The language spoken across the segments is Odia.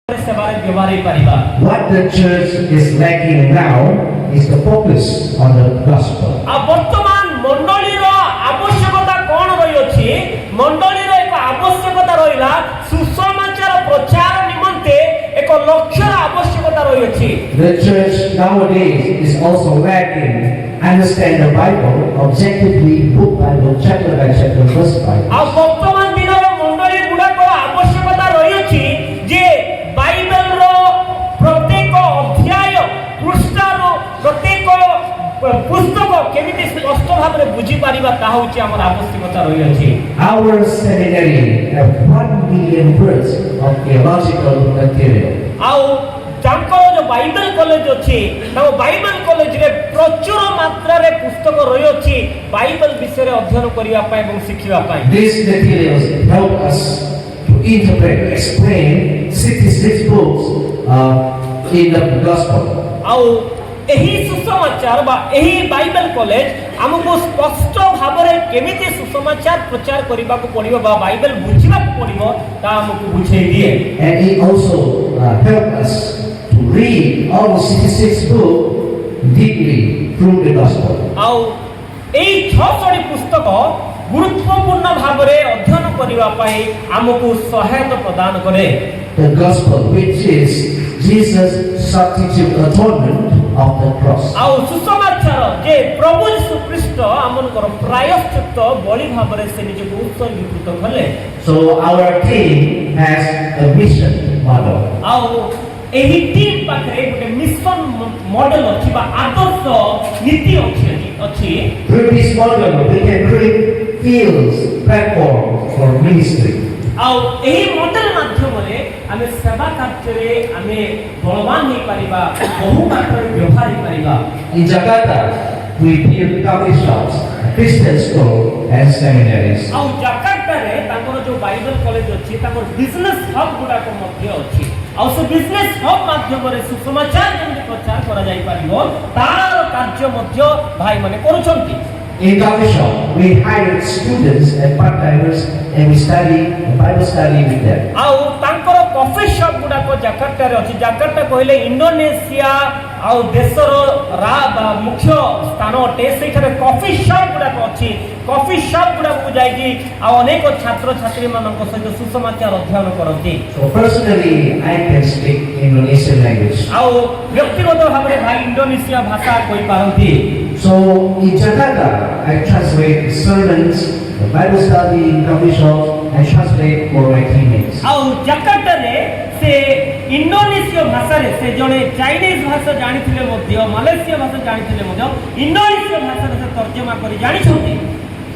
What the church is lacking now is the focus on the gospel. বর্তমান মণ্ডলীর আবশ্যকতা কোন রয়েছে মণ্ডলীর এক আবশ্যকতা রইলা সুসমাচার প্রচার নিমন্তে এক লক্ষ্যর আবশ্যকতা রয়েছে The church nowadays is also lacking understand the Bible objectively, book by book, chapter by chapter, verse by verse. বর্তমান দিনের মণ্ডলী গুড়াক আবশ্যকতা রয়েছে যে বাইবেলর প্রত্যেক অধ্যায় পৃষ্ঠার প্রত্যেক পুস্তক কেমিতি স্পষ্ট ভাবে বুঝি পারিবা তা হচ্ছে আমার আবশ্যকতা রয়েছে Our seminary have 1 million words of theological material. ଆଉ ତାଙ୍କର ଯୋଉ ବାଇବେଲ କଲେଜ ଅଛି ତାଙ୍କ ବାଇବେଲ କଲେଜରେ ପ୍ରଚୁର ମାତ୍ରାରେ ପୁସ୍ତକ ରହିଅଛି ବାଇବେଲ ବିଷୟରେ ଅଧ୍ୟୟନ କରିବା ପାଇଁ ଏବଂ ଶିଖିବା ପାଇଁ These materials help us to interpret, explain 66 books in the gospel. ଆଉ ଏହି ସୁସମାଚାର ବା ଏହି ବାଇବେଲ କଲେଜ ଆମକୁ ସ୍ପଷ୍ଟ ଭାବରେ କେମିତି ସୁସମାଚାର ପ୍ରଚାର କରିବାକୁ ପଡ଼ିବ ବା ବାଇବେଲ ବୁଝିବାକୁ ପଡ଼ିବ ତା ଆମକୁ ବୁଝେଇ ଦିଏ And it also help us to read all the 66 books deeply through the gospel. ଆଉ ଏହି 6ଟି ପୁସ୍ତକ ଗୁରୁତ୍ୱପୂର୍ଣ୍ଣ ଭାବରେ ଅଧ୍ୟୟନ କରିବା ପାଇଁ ଆମକୁ ସହାୟତା ପ୍ରଦାନ କରେ The gospel, which is Jesus' substitute atonement of the cross. ଆଉ ସୁସମାଚାର ଯେ ପ୍ରଭୁ ଯୀଶୁ ଖ୍ରୀଷ୍ଟ ଆମଙ୍କର ପ୍ରାୟଶ୍ଚିତ୍ତ ବଳି ଭାବରେ ସେ ନିଜକୁ ଉତ୍ସର୍ଗୀକୃତ କଲେ So our team has a mission model. ଆଉ ଏହି ଟିମ୍ ପାଖରେ ଗୋଟେ ମିଶନ ମଡେଲ ଅଛି ବା ଆଦର୍ଶ ନୀତି ଅଛି Through this model, we can create fields, platforms for ministry. ଆଉ ଏହି ମଡେଲ ମାଧ୍ୟମରେ ଆମେ ସେବା କାର୍ଯ୍ୟରେ ଆମେ ବଳବାନ ହେଇପାରିବା ବହୁ ମାତ୍ରାରେ ବ୍ୟବହାର ହେଇପାରିବା In Jakarta, we build coffee shops, Christian school, and seminaries. ଆଉ ଜାକାର୍ତ୍ତାରେ ତାଙ୍କର ଯୋଉ ବାଇବେଲ କଲେଜ ଅଛି ତାଙ୍କର ବିଜନେସ୍ ହବ୍ ଗୁଡାକ ମଧ୍ୟ ଅଛି ଆଉ ସେ ବିଜନେସ୍ ହବ୍ ମାଧ୍ୟମରେ ସୁସମାଚାର ଯେମିତି ପ୍ରଚାର କରାଯାଇପାରିବ ତାର କାର୍ଯ୍ୟ ମଧ୍ୟ ଭାଇମାନେ କରୁଛନ୍ତି In coffee shop, we hire students and part-timers, and we study Bible study with them. ଆଉ ତାଙ୍କର କଫି ସପ୍ ଗୁଡାକ ଜାକାର୍ତ୍ତାରେ ଅଛି ଜାକାର୍ତ୍ତା କହିଲେ ଇଣ୍ଡୋନେସିଆ ଆଉ ଦେଶର ମୁଖ୍ୟ ସ୍ଥାନ ଅଟେ ସେଇଠାରେ କଫି ସପ୍ ଗୁଡାକ ଅଛି କଫି ସପ୍ ଗୁଡାକୁ ଯାଇକି ଆଉ ଅନେକ ଛାତ୍ରଛାତ୍ରୀ ମାନଙ୍କ ସହିତ ସୁସମାଚାର ଅଧ୍ୟୟନ କରନ୍ତି So personally, I can speak Indonesian language. ଆଉ ବ୍ୟକ୍ତିଗତ ଭାବରେ ଭାଇ ଇଣ୍ଡୋନେସିଆ ଭାଷା କହିପାରନ୍ତି So in Jakarta, I translate sermons, the Bible study in coffee shops, and translate for my teammates. ଆଉ ଜାକାର୍ତ୍ତାରେ ସେ ଇଣ୍ଡୋନେସିଆ ଭାଷାରେ ସେ ଜଣେ ଚାଇନିଜ ଭାଷା ଜାଣିଥିଲେ ମଧ୍ୟ ମାଲେସିଆ ଭାଷା ଜାଣିଥିଲେ ମଧ୍ୟ ଇଣ୍ଡୋନେସିଆ ଭାଷାରେ ସେ ତର୍ଜମା କରି ଜାଣିଛନ୍ତି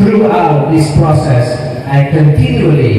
Throughout this process, I continually